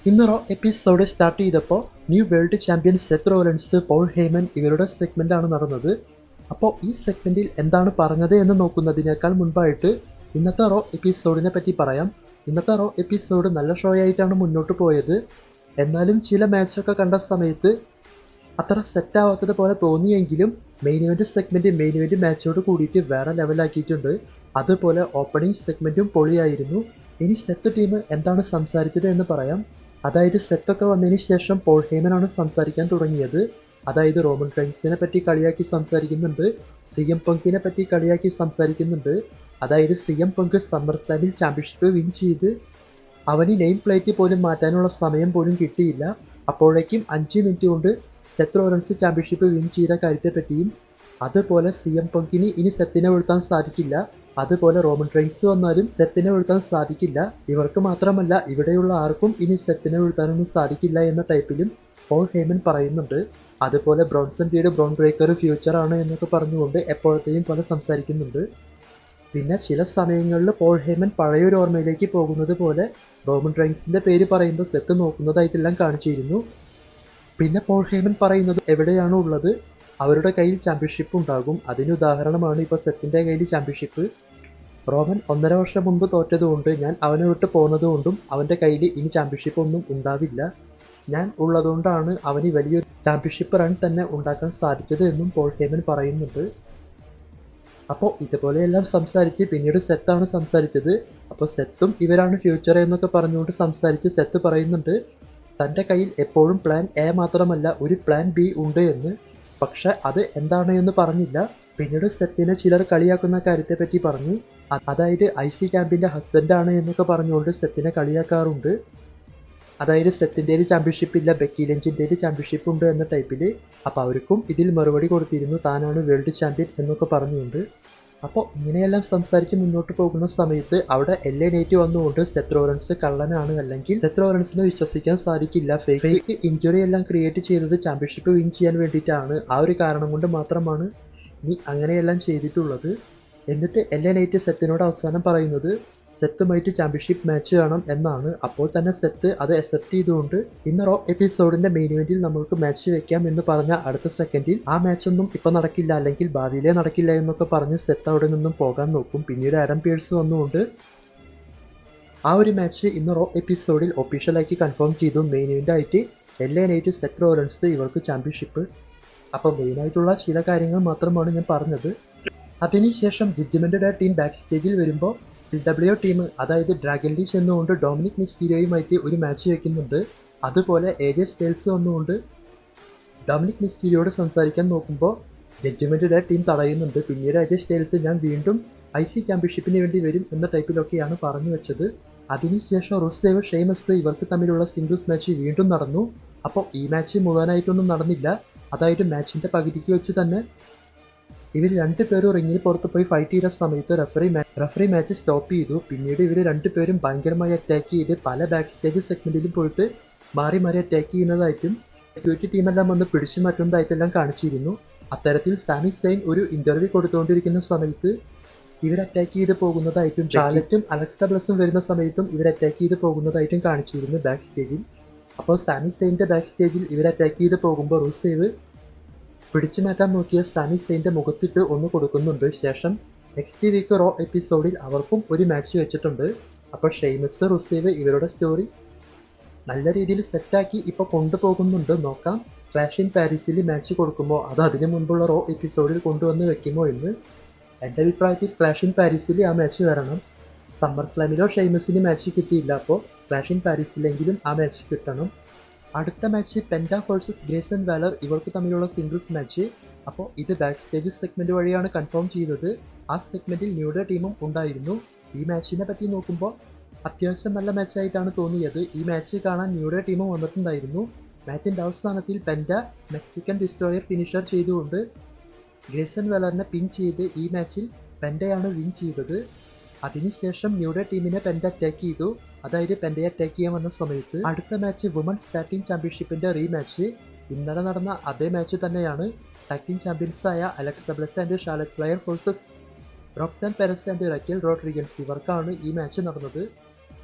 ഇന്ന് Raw episode start ചെയ്തപ്പോൾ new world champion Seth Rollins, Paul Heyman ഇവരുടെ സെഗ്മെന്റാണ് നടന്നത്. അപ്പോൾ ഈ സെഗ്മെന്റിൽ എന്താണ് പറഞ്ഞത് എന്ന് നോക്കുന്നതിനേക്കാൾ മുൻപായിട്ട് ഇന്നത്തെ റോ എപ്പിസോഡിനെ പറ്റി പറയാം. ഇന്നത്തെ റോ എപ്പിസോഡ് നല്ല ഷോ ആയിട്ടാണ് മുന്നോട്ട് പോയത്. എന്നാലും ചില മാച്ചൊക്കെ കണ്ട സമയത്ത് അത്ര സെറ്റാവാത്തത് പോലെ തോന്നിയെങ്കിലും മെയിൻ ഇവന്റ് മാച്ചോട് കൂടിയിട്ട് വേറെ ലെവലാക്കിയിട്ടുണ്ട്. അതുപോലെ ഓപ്പണിംഗ് സെഗ്മെന്റും പൊളിയായിരുന്നു. ഇനി സെത്ത് ടീം എന്താണ് സംസാരിച്ചത് എന്ന് പറയാം. അതായത് സെത്തൊക്കെ വന്നതിന് ശേഷം പോൾ ഹേമനാണ് സംസാരിക്കാൻ തുടങ്ങിയത്. അതായത് റോമൻ റെയിൻസിനെ പറ്റി കളിയാക്കി സംസാരിക്കുന്നുണ്ട്, CM പങ്കിനെ പറ്റി കളിയാക്കി സംസാരിക്കുന്നുണ്ട്. അതായത് CM പങ്ക് സമ്മർ സ്ലാമിൽ ചാമ്പ്യൻഷിപ്പ് വിൻ ചെയ്ത് അവന് നെയിം പ്ലേറ്റ് പോലും മാറ്റാനുള്ള സമയം പോലും കിട്ടിയില്ല. അപ്പോഴേക്കും 5 മിനിറ്റ് കൊണ്ട് സെത്ത് റോളൻസ് ചാമ്പ്യൻഷിപ്പ് വിൻ ചെയ്ത കാര്യത്തെപ്പറ്റിയും, അതുപോലെ CM പങ്കിന് ഇനി സെത്തിനെ വീഴ്ത്താൻ സാധിക്കില്ല, അതുപോലെ റോമൻ റെയിൻസ് വന്നാലും സെത്തിനെ വീഴ്ത്താൻ സാധിക്കില്ല, ഇവർക്ക് മാത്രമല്ല ഇവിടെയുള്ള ആർക്കും ഇനി സെത്തിനെ വീഴ്ത്താനൊന്നും സാധിക്കില്ല എന്ന ടൈപ്പിലും പോൾ ഹേമൻ പറയുന്നുണ്ട്. അതുപോലെ Bronson read brown breaker future ആണ് എന്നൊക്കെ പറഞ്ഞുകൊണ്ട് എപ്പോഴത്തെയും പോലെ സംസാരിക്കുന്നുണ്ട്. പിന്നെ ചില സമയങ്ങളിൽ പോൾ ഹേമൻ പഴയൊരു ഓർമ്മയിലേക്ക് പോകുന്നത് പോലെ റോമൻ റെയിൻസിന്റെ പേര് പറയുമ്പോൾ സെത്ത് നോക്കുന്നതായിട്ടെല്ലാം കാണിച്ചിരുന്നു. പിന്നെ പോൾ ഹേമൻ പറയുന്നത് എവിടെയാണ് ഉള്ളത്, അവരുടെ കയ്യിൽ ചാമ്പ്യൻഷിപ്പ് ഉണ്ടാകും. അതിന് ഉദാഹരണമാണ് ഇപ്പോൾ സെത്തിന്റെ കയ്യിൽ ചാമ്പ്യൻഷിപ്പ്. റോമൻ 1.5 വർഷം മുമ്പ് തോറ്റതുകൊണ്ട് ഞാൻ അവനെ വിട്ട് പോകുന്നതുകൊണ്ടും അവന്റെ കയ്യിൽ ഇനി ചാമ്പ്യൻഷിപ്പ് ഒന്നും ഉണ്ടാവില്ല. ഞാൻ ഉള്ളതുകൊണ്ടാണ് അവന് വലിയൊരു ചാമ്പ്യൻഷിപ്പ് റൺ തന്നെ ഉണ്ടാക്കാൻ സാധിച്ചത് എന്നും പോൾ ഹേമൻ പറയുന്നുണ്ട്. അപ്പോൾ ഇതുപോലെയെല്ലാം സംസാരിച്ച് പിന്നീട് സെത്താണ് സംസാരിച്ചത്. അപ്പോൾ സെത്തും ഇവരാണ് ഫ്യൂച്ചർ എന്നൊക്കെ പറഞ്ഞുകൊണ്ട് സംസാരിച്ച് സെത്ത് പറയുന്നുണ്ട് തൻ്റെ കയ്യിൽ എപ്പോഴും പ്ലാൻ എ മാത്രമല്ല ഒരു പ്ലാൻ ബി ഉണ്ട് എന്ന്. പക്ഷെ അത് എന്താണ് എന്ന് പറഞ്ഞില്ല. പിന്നീട് സെത്തിനെ ചിലർ കളിയാക്കുന്ന കാര്യത്തെപ്പറ്റി പറഞ്ഞു. അതായത് IC ക്യാമ്പിന്റെ ഹസ്ബൻഡാണ് എന്നൊക്കെ പറഞ്ഞുകൊണ്ട് സെത്തിനെ കളിയാക്കാറുണ്ട്. അതായത് സെത്തിൻ്റെ ചാമ്പ്യൻഷിപ്പ് ഇല്ല, ബെക്കി ലിഞ്ചിൻ്റെ ചാമ്പ്യൻഷിപ്പ് ഉണ്ട് എന്ന ടൈപ്പിൽ. അപ്പോൾ അവർക്കും ഇതിൽ മറുപടി കൊടുത്തിരുന്നു താനാണ് വേൾഡ് ചാമ്പ്യൻ എന്നൊക്കെ പറഞ്ഞുകൊണ്ട്. അപ്പോൾ ഇങ്ങനെയെല്ലാം സംസാരിച്ച് മുന്നോട്ട് പോകുന്ന സമയത്ത് അവിടെ LA നൈറ്റ് വന്നുകൊണ്ട് സെത്ത് റോളൻസ് കള്ളനാണ്, അല്ലെങ്കിൽ സെത്ത് റോളൻസിനെ വിശ്വസിക്കാൻ സാധിക്കില്ല, ഫേക്ക് ഇഞ്ചുറി എല്ലാം ക്രിയേറ്റ് ചെയ്തത് ചാമ്പ്യൻഷിപ്പ് വിൻ ചെയ്യാൻ വേണ്ടിയിട്ടാണ്, ആ ഒരു കാരണം കൊണ്ട് മാത്രമാണ് നീ അങ്ങനെയെല്ലാം ചെയ്തിട്ടുള്ളത്. എന്നിട്ട് LA നൈറ്റ് സെത്തിനോട് അവസാനം പറയുന്നത് സെത്തുമായിട്ട് ചാമ്പ്യൻഷിപ്പ് മാച്ച് വേണം എന്നാണ്. അപ്പോൾ തന്നെ സെത്ത് അത് അക്സെപ്റ്റ് ചെയ്തുകൊണ്ട് ഇന്ന് റോ എപ്പിസോഡിന്റെ മെയിൻ ഇവന്റിൽ നമ്മൾക്ക് മാച്ച് വെക്കാം എന്ന് പറഞ്ഞ അടുത്ത സെക്കൻഡിൽ ആ മാച്ചൊന്നും ഇപ്പൊ നടക്കില്ല, അല്ലെങ്കിൽ ഭാവിയിലേ നടക്കില്ല എന്നൊക്കെ പറഞ്ഞ് സെത്ത് അവിടെ നിന്നും പോകാൻ നോക്കും. പിന്നീട് ആഡം പിയേഴ്സ് വന്നുകൊണ്ട് ആ ഒരു മാച്ച് ഇന്ന് റോ എപ്പിസോഡിൽ ഒഫീഷ്യലാക്കി കൺഫേം ചെയ്തു. മെയിൻ ഇവന്റ് ആയിട്ട് LA നൈറ്റ് സെത്ത് റോളൻസ് ഇവർക്ക് ചാമ്പ്യൻഷിപ്പ്. അപ്പോൾ മെയിനായിട്ടുള്ള ചില കാര്യങ്ങൾ മാത്രമാണ് ഞാൻ പറഞ്ഞത്. അതിനുശേഷം ജഡ്ജ്മെന്റ് ടീം ബാക്ക് സ്റ്റേജിൽ വരുമ്പോൾ LW ടീം, അതായത് ഡ്രാഗൺ ലീ ചെന്നുകൊണ്ട് ഡൊമിനിക് മിസ്റ്റീരിയോയുമായിട്ട് ഒരു മാച്ച് വയ്ക്കുന്നുണ്ട്. അതുപോലെ AJ സ്റ്റൈൽസ് വന്നുകൊണ്ട് ഡൊമിനിക് മിസ്റ്റീരിയോട് സംസാരിക്കാൻ നോക്കുമ്പോൾ ജഡ്ജ്മെന്റ് ടീം തടയുന്നുണ്ട്. പിന്നീട് AJ സ്റ്റൈൽസ് ഞാൻ വീണ്ടും IC ചാമ്പ്യൻഷിപ്പിന് വേണ്ടി വരും എന്ന ടൈപ്പിലൊക്കെയാണ് പറഞ്ഞു വെച്ചത്. അതിനുശേഷം റുസേവ് ഷെയ്മസ് ഇവർക്ക് തമ്മിലുള്ള സിംഗിൾസ് മാച്ച് വീണ്ടും നടന്നു. അപ്പോൾ ഈ മാച്ച് മുഴുവനായിട്ടൊന്നും നടന്നില്ല. അതായത് മാച്ചിന്റെ പകുതിക്ക് വെച്ച് തന്നെ ഇവർ രണ്ടുപേരും റിങ്ങിന് പുറത്ത് പോയി ഫൈറ്റ് ചെയ്ത സമയത്ത് റഫറി മാച്ച് സ്റ്റോപ്പ് ചെയ്തു. പിന്നീട് ഇവർ രണ്ടുപേരും ഭയങ്കരമായി അറ്റാക്ക് ചെയ്ത് പല ബാക്ക് സ്റ്റേജ് സെഗ്മെന്റിലും പോയിട്ട് മാറി മാറി അറ്റാക്ക് ചെയ്യുന്നതായിട്ടും സെക്യൂരിറ്റി ടീമെല്ലാം വന്ന് പിടിച്ചു മാറ്റുന്നതായിട്ടെല്ലാം കാണിച്ചിരുന്നു. അത്തരത്തിൽ സാമി സെയിൻ ഒരു ഇന്റർവ്യൂ കൊടുത്തുകൊണ്ടിരിക്കുന്ന സമയത്ത് ഇവർ അറ്റാക്ക് ചെയ്ത് പോകുന്നതായിട്ടും, ഷാർലറ്റും അലക്സ ബ്ലസും വരുന്ന സമയത്തും ഇവർ അറ്റാക്ക് ചെയ്ത് പോകുന്നതായിട്ടും കാണിച്ചിരുന്നു ബാക്ക് സ്റ്റേജിൽ. അപ്പോൾ സാമി സെയിന്റെ ബാക്ക് സ്റ്റേജിൽ ഇവർ അറ്റാക്ക് ചെയ്ത് പോകുമ്പോൾ റുസേവ് പിടിച്ചു മാറ്റാൻ നോക്കിയ സാമി സെയിന്റെ മുഖത്തിട്ട് ഒന്ന് കൊടുക്കുന്നുണ്ട്. ശേഷം നെക്സ്റ്റ് വീക്ക് റോ എപ്പിസോഡിൽ അവർക്കും ഒരു മാച്ച് വെച്ചിട്ടുണ്ട്. അപ്പോൾ ഷെയ്മസ് റുസേവ് ഇവരുടെ സ്റ്റോറി നല്ല രീതിയിൽ സെറ്റാക്കി ഇപ്പോൾ കൊണ്ടുപോകുന്നുണ്ട്. നോക്കാം ക്ലാഷ് ഇൻ പാരീസിൽ മാച്ച് കൊടുക്കുമോ അത് അതിനു മുൻപുള്ള റോ എപ്പിസോഡിൽ കൊണ്ടുവന്ന് വെക്കുമോ എന്ന്. എൻ്റെ അഭിപ്രായത്തിൽ ക്ലാഷ് ഇൻ പാരീസിൽ ആ മാച്ച് വരണം. സമ്മർ സ്ലാമിലോ ഷെയ്മസിന് മാച്ച് കിട്ടിയില്ല, അപ്പോൾ ക്ലാഷ് ഇൻ പാരീസിലെങ്കിലും ആ മാച്ച് കിട്ടണം. അടുത്ത മാച്ച് പെൻഡ വേഴ്സസ് ഗ്രേസൺ വാലർ, ഇവർക്ക് തമ്മിലുള്ള സിംഗിൾസ് മാച്ച്. അപ്പോൾ ഇത് ബാക്ക് സ്റ്റേജ് സെഗ്മെന്റ് വഴിയാണ് കൺഫേം ചെയ്തത്. ആ സെഗ്മെന്റിൽ ന്യൂഡേ ടീമും ഉണ്ടായിരുന്നു. ഈ മാച്ചിനെ പറ്റി നോക്കുമ്പോൾ അത്യാവശ്യം നല്ല മാച്ചായിട്ടാണ് തോന്നിയത്. ഈ മാച്ച് കാണാൻ ന്യൂഡേ ടീമും വന്നിട്ടുണ്ടായിരുന്നു. മാച്ചിന്റെ അവസാനത്തിൽ പെൻഡ മെക്സിക്കൻ ഡിസ്ട്രോയർ ഫിനിഷർ ചെയ്തുകൊണ്ട് ഗ്രേസൺ വാലറിനെ പിൻ ചെയ്ത് ഈ മാച്ചിൽ പെൻഡയാണ് വിൻ ചെയ്തത്. അതിനുശേഷം ന്യൂഡേ ടീമിനെ പെൻഡ അറ്റാക്ക് ചെയ്തു. അതായത് പെൻഡയെ അറ്റാക്ക് ചെയ്യാൻ വന്ന സമയത്ത് അടുത്ത മാച്ച് വുമൻസ് ടാഗ് ടീം ചാമ്പ്യൻഷിപ്പിന്റെ റീമാച്ച്. ഇന്നലെ നടന്ന അതേ മാച്ച് തന്നെയാണ്. ടാഗ് ടീം ചാമ്പ്യൻസായ Alexa Bliss and Charlotte Flair versus Roxanne Perez and Raquel Rodriguez, ഇവർക്കാണ് ഈ മാച്ച് നടന്നത്.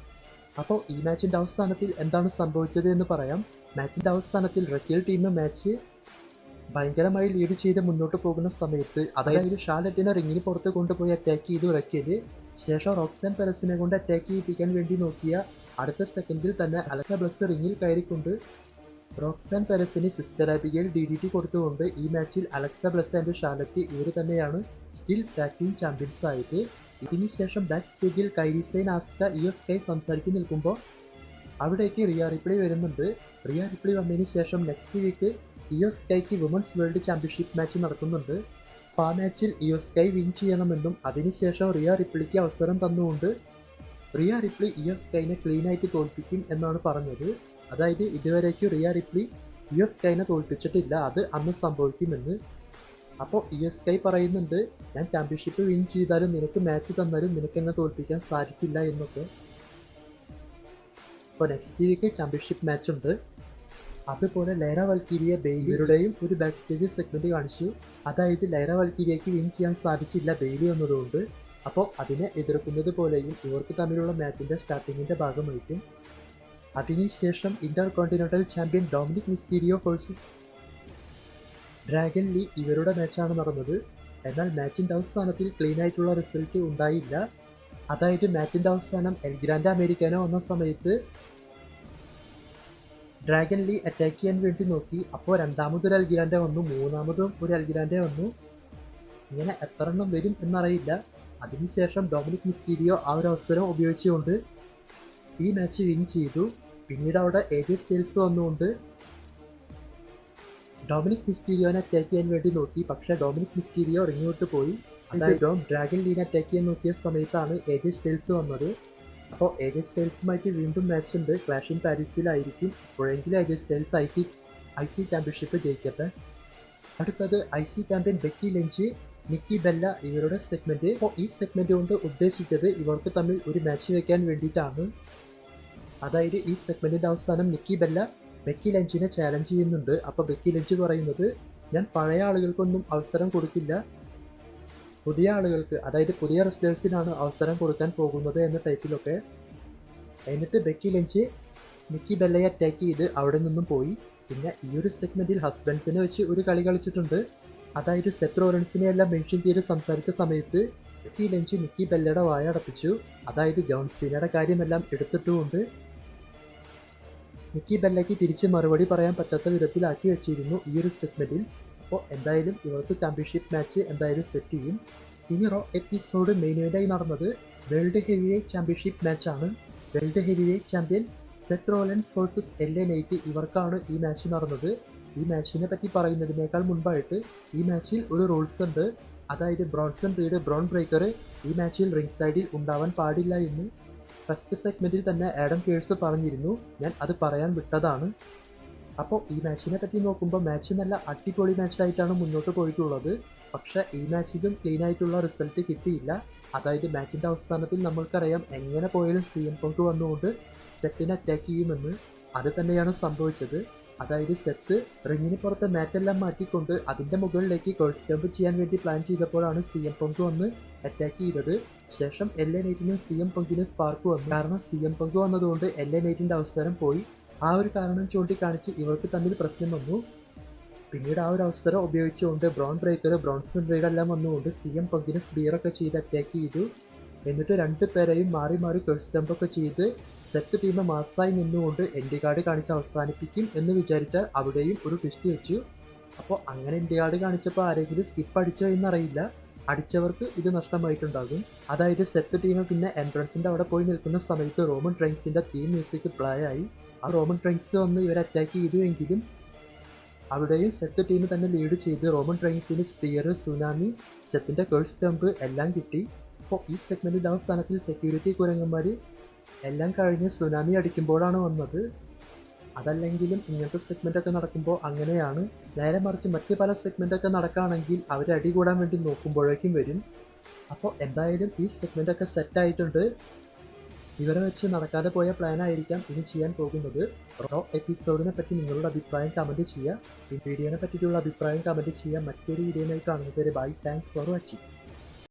അപ്പോൾ ഈ മാച്ചിന്റെ അവസാനത്തിൽ എന്താണ് സംഭവിച്ചത് എന്ന് പറയാം. മാച്ചിന്റെ അവസാനത്തിൽ റക്കിയൽ ടീം മാച്ച് ഭയങ്കരമായി ലീഡ് ചെയ്ത് മുന്നോട്ട് പോകുന്ന സമയത്ത്, അതായത് ഷാർലറ്റിനെ റിങ്ങിന് പുറത്ത് കൊണ്ടുപോയി അറ്റാക്ക് ചെയ്തു റക്കിയല്. ശേഷം റോക്സാൻ പെരസിനെ കൊണ്ട് അറ്റാക്ക് ചെയ്യിപ്പിക്കാൻ വേണ്ടി നോക്കിയ അടുത്ത സെക്കൻഡിൽ തന്നെ അലക്സ ബ്ലസ് റിങ്ങിൽ കയറിക്കൊണ്ട് റോക്സാൻ പെരസിന് സിസ്റ്റർ ആബിഗയിൽ DDT കൊടുത്തുകൊണ്ട് ഈ മാച്ചിൽ അലക്സ ബ്ലസ് ആൻഡ് ഷാർലറ്റ് ഇവർ തന്നെയാണ് സ്റ്റിൽ ടാഗ് ടീം ചാമ്പ്യൻസ് ആയത്. ഇതിനുശേഷം ബാക്ക് സ്റ്റേജിൽ കൈരി സെയിൻ, ആസ്ക, ഇയോ സ്കൈ സംസാരിച്ച് നിൽക്കുമ്പോൾ അവിടേക്ക് റിയ റിപ്ലി വരുന്നുണ്ട്. റിയ റിപ്ലി വന്നതിന് ശേഷം നെക്സ്റ്റ് വീക്ക് ഇയോ സ്കൈക്ക് വുമൻസ് വേൾഡ് ചാമ്പ്യൻഷിപ്പ് മാച്ച് നടക്കുന്നുണ്ട്. അപ്പോൾ ആ മാച്ചിൽ ഇയോ സ്കൈ വിൻ ചെയ്യണമെന്നും അതിനുശേഷം റിയ റിപ്ലിക്ക് അവസരം തന്നുകൊണ്ട് റിയ റിപ്ലി ഇയോ സ്കൈനെ ക്ലീൻ ആയിട്ട് തോൽപ്പിക്കും എന്നാണ് പറഞ്ഞത്. അതായത് ഇതുവരേക്ക് റിയ റിപ്ലി ഇയോ സ്കൈനെ തോൽപ്പിച്ചിട്ടില്ല, അത് അന്ന് സംഭവിക്കുമെന്ന്. അപ്പോൾ ഇയോ സ്കൈ പറയുന്നുണ്ട്, ഞാൻ ചാമ്പ്യൻഷിപ്പ് വിൻ ചെയ്താലും നിനക്ക് മാച്ച് തന്നാലും നിനക്ക് എന്നെ തോൽപ്പിക്കാൻ സാധിക്കില്ല എന്നൊക്കെ. അപ്പോൾ നെക്സ്റ്റ് വീക്ക് ചാമ്പ്യൻഷിപ്പ് മാച്ച് ഉണ്ട്. അതുപോലെ ലൈറ വൽക്കീരിയ ബെയിലിയുടെയും ഒരു ബാക്ക് സ്റ്റേജ് സെഗ്മെന്റ് കാണിച്ചു. അതായത് ലൈറ വൽക്കീരിയയ്ക്ക് വിൻ ചെയ്യാൻ സാധിച്ചില്ല ബെയിലി എന്നതുകൊണ്ട്. അപ്പോൾ അതിനെ എതിർക്കുന്നത് പോലെയും ഇവർക്ക് തമ്മിലുള്ള മാച്ചിന്റെ സ്റ്റാർട്ടിങ്ങിന്റെ ഭാഗമായിട്ടും. അതിനുശേഷം intercontinental champion Dominik Mysterio versus Dragon Lee ഇവരുടെ മാച്ചാണ് നടന്നത്. എന്നാൽ മാച്ചിന്റെ അവസാനത്തിൽ ക്ലീൻ ആയിട്ടുള്ള റിസൾട്ട് ഉണ്ടായില്ല. അതായത് മാച്ചിന്റെ അവസാനം എൽ ഗ്രാൻഡ് അമേരിക്കാനോ വന്ന സമയത്ത് ഡ്രാഗൻ ലീ അറ്റാക്ക് ചെയ്യാൻ വേണ്ടി നോക്കി. അപ്പോൾ രണ്ടാമതൊരു എൽ ഗ്രാൻഡെ വന്നു, മൂന്നാമതും ഒരു എൽ ഗ്രാൻഡെ വന്നു. ഇങ്ങനെ എത്ര എണ്ണം വരും എന്നറിയില്ല. അതിനുശേഷം ഡൊമിനിക് മിസ്റ്റീരിയോ ആ ഒരു അവസരം ഉപയോഗിച്ചുകൊണ്ട് ഈ മാച്ച് വിൻ ചെയ്തു. പിന്നീട് അവിടെ AJ സ്റ്റൈൽസ് വന്നുകൊണ്ട് ഡൊമിനിക് മിസ്റ്റീരിയോനെ അറ്റാക്ക് ചെയ്യാൻ വേണ്ടി നോക്കി. പക്ഷെ ഡൊമിനിക് മിസ്റ്റീരിയോ റിങ് വിട്ട് പോയി. അതായത് ഡ്രാഗൻ ലീനെ അറ്റാക്ക് ചെയ്യാൻ നോക്കിയ സമയത്താണ് AJ സ്റ്റൈൽസ് വന്നത്. അപ്പോൾ AJ സ്റ്റൈൽസുമായിട്ട് വീണ്ടും മാച്ച് ഉണ്ട്. ക്ലാഷ് ഇൻ പാരീസിലായിരിക്കും. അപ്പോഴെങ്കിലും AJ സ്റ്റൈൽസ് IC ചാമ്പ്യൻഷിപ്പ് ജയിക്കട്ടെ. അടുത്തത് IC champion Becky Lynch, Nikki Bella ഇവരുടെ സെഗ്മെന്റ്. അപ്പോൾ ഈ സെഗ്മെന്റ് കൊണ്ട് ഉദ്ദേശിച്ചത് ഇവർക്ക് തമ്മിൽ ഒരു മാച്ച് വെക്കാൻ വേണ്ടിയിട്ടാണ്. അതായത് ഈ സെഗ്മെന്റിന്റെ അവസാനം നിക്കി ബെല്ല ബെക്കി ലഞ്ചിനെ ചാലഞ്ച് ചെയ്യുന്നുണ്ട്. അപ്പോൾ ബെക്കി ലഞ്ച് പറയുന്നത്, ഞാൻ പഴയ ആളുകൾക്കൊന്നും അവസരം കൊടുക്കില്ല, പുതിയ ആളുകൾക്ക്, അതായത് പുതിയ റെസ്ലേഴ്സിനാണ് അവസരം കൊടുക്കാൻ പോകുന്നത് എന്ന ടൈപ്പിലൊക്കെ. എന്നിട്ട് ബെക്കി ലഞ്ച് നിക്കി ബെല്ലയെ അറ്റാക്ക് ചെയ്ത് അവിടെ നിന്നും പോയി. പിന്നെ ഈ ഒരു സെഗ്മെന്റിൽ ഹസ്ബൻഡ്സിനെ വെച്ച് ഒരു കളി കളിച്ചിട്ടുണ്ട്. അതായത് സെത്ത് റോളൻസിനെ എല്ലാം മെൻഷൻ ചെയ്ത് സംസാരിച്ച സമയത്ത് ബെക്കി ലഞ്ച് നിക്കി ബെല്ലയുടെ വായ അടപ്പിച്ചു. അതായത് ജോൺ സീനയുടെ കാര്യമെല്ലാം എടുത്തിട്ടുകൊണ്ട് നിക്കി ബെല്ലയ്ക്ക് തിരിച്ച് മറുപടി പറയാൻ പറ്റാത്ത വിധത്തിലാക്കി വെച്ചിരുന്നു ഈ ഒരു സെഗ്മെന്റിൽ. അപ്പോൾ എന്തായാലും ഇവർക്ക് ചാമ്പ്യൻഷിപ്പ് മാച്ച് എന്തായാലും സെറ്റ് ചെയ്യും. ഇനി റോ എപ്പിസോഡ് മെയിൻ ഇവന്റായി നടന്നത് വേൾഡ് ഹെവി വെയ്റ്റ് ചാമ്പ്യൻഷിപ്പ് മാച്ചാണ്. World heavyweight champion Seth Rollins versus LA Knight ഇവർക്കാണ് ഈ മാച്ച് നടന്നത്. ഈ മാച്ചിനെ പറ്റി പറയുന്നതിനേക്കാൾ മുൻപായിട്ട് ഈ മാച്ചിൽ ഒരു റൂൾസ് ഉണ്ട്. അതായത് ബ്രോൺസൺ റീഡ്, ബ്രോൺ ബ്രേക്കർ ഈ മാച്ചിൽ റിംഗ് സൈഡിൽ ഉണ്ടാവാൻ പാടില്ല എന്ന് ഫസ്റ്റ് സെഗ്മെന്റിൽ തന്നെ ആഡം പേഴ്സ് പറഞ്ഞിരുന്നു. ഞാൻ അത് പറയാൻ വിട്ടതാണ്. അപ്പോൾ ഈ മാച്ചിനെ പറ്റി നോക്കുമ്പോൾ മാച്ച് നല്ല അടിപൊളി മാച്ചായിട്ടാണ് മുന്നോട്ട് പോയിട്ടുള്ളത്. പക്ഷെ ഈ മാച്ചിലും ക്ലീൻ ആയിട്ടുള്ള റിസൾട്ട് കിട്ടിയില്ല. അതായത് മാച്ചിന്റെ അവസാനത്തിൽ നമ്മൾക്കറിയാം എങ്ങനെ പോയാലും CM പങ്ക് വന്നുകൊണ്ട് സെറ്റിനെ അറ്റാക്ക് ചെയ്യുമെന്ന്. അത് തന്നെയാണ് സംഭവിച്ചത്. അതായത് സെറ്റ് റിങ്ങിന് പുറത്തെ മാറ്റെല്ലാം മാറ്റിക്കൊണ്ട് അതിന്റെ മുകളിലേക്ക് കോഴ്സ് ജമ്പ് ചെയ്യാൻ വേണ്ടി പ്ലാൻ ചെയ്തപ്പോഴാണ് CM പങ്ക് വന്ന് അറ്റാക്ക് ചെയ്തത്. ശേഷം LA നൈറ്റിനും CM പങ്കിനും സ്പാർക്ക് വന്നു. കാരണം CM പങ്ക് വന്നതുകൊണ്ട് LA നൈറ്റിന്റെ അവസരം പോയി. ആ ഒരു കാരണം ചൂണ്ടിക്കാണിച്ച് ഇവർക്ക് തമ്മിൽ പ്രശ്നം വന്നു. പിന്നീട് ആ ഒരു അവസരം ഉപയോഗിച്ചുകൊണ്ട് ബ്രോൺ ബ്രേക്കർ, ബ്രോൺസൺ റീഡ് എല്ലാം വന്നുകൊണ്ട് CM പങ്കിനെ സ്പീറൊക്കെ ചെയ്ത് അറ്റാക്ക് ചെയ്തു. എന്നിട്ട് രണ്ടുപേരെയും മാറി മാറി കേഴ്സ് ജമ്പൊക്കെ ചെയ്ത് സെറ്റ് ടീം മാസായി നിന്നുകൊണ്ട് എൻഡി കാർഡ് കാണിച്ച് അവസാനിപ്പിക്കും എന്ന് വിചാരിച്ചാൽ അവിടെയും ഒരു ട്വിസ്റ്റ് വെച്ചു. അപ്പോൾ അങ്ങനെ എൻഡി കാർഡ് കാണിച്ചപ്പോൾ ആരെങ്കിലും സ്കിപ്പ് അടിച്ചോ എന്നറിയില്ല. അടിച്ചവർക്ക് ഇത് നഷ്ടമായിട്ടുണ്ടാകും. അതായത് സെറ്റ് ടീം പിന്നെ എൻട്രൻസിന്റെ അവിടെ പോയി നിൽക്കുന്ന സമയത്ത് റോമൻ റെയിൻസിന്റെ തീം മ്യൂസിക് പ്ലേ ആയി. ആ റോമൻ റെയിൻസ് വന്ന് ഇവരെ അറ്റാക്ക് ചെയ്തു എങ്കിലും അവിടെയും സെറ്റ് ടീം തന്നെ ലീഡ് ചെയ്ത് റോമൻ റെയിൻസിന് സ്പിയർ, സുനാമി, സെത്തിന്റെ കേഴ്സ് ജമ്പ് എല്ലാം കിട്ടി. അപ്പോൾ ഈ സെഗ്മെന്റിന്റെ അവസാനത്തിൽ സെക്യൂരിറ്റി കുരങ്ങന്മാർ എല്ലാം കഴിഞ്ഞ് സുനാമി അടിക്കുമ്പോഴാണ് വന്നത്. അതല്ലെങ്കിലും ഇങ്ങനത്തെ സെഗ്മെന്റ് ഒക്കെ നടക്കുമ്പോൾ അങ്ങനെയാണ്. നേരെ മറിച്ച് മറ്റ് പല സെഗ്മെന്റ് ഒക്കെ നടക്കുകയാണെങ്കിൽ അവർ അടി കൂടാൻ വേണ്ടി നോക്കുമ്പോഴേക്കും വരും. അപ്പോൾ എന്തായാലും ഈ സെഗ്മെന്റ് ഒക്കെ സെറ്റ് ആയിട്ടുണ്ട്. ഇവരെ വെച്ച് നടക്കാതെ പോയ പ്ലാൻ ആയിരിക്കാം ഇനി ചെയ്യാൻ പോകുന്നത്. റോ എപ്പിസോഡിനെ പറ്റി നിങ്ങളുടെ അഭിപ്രായം കമന്റ് ചെയ്യുക. ഈ വീഡിയോനെ പറ്റിയിട്ടുള്ള അഭിപ്രായം കമന്റ് ചെയ്യുക. മറ്റൊരു വീഡിയോയുമായി കാണുന്നതുവരെ ബൈ. Thanks for watching.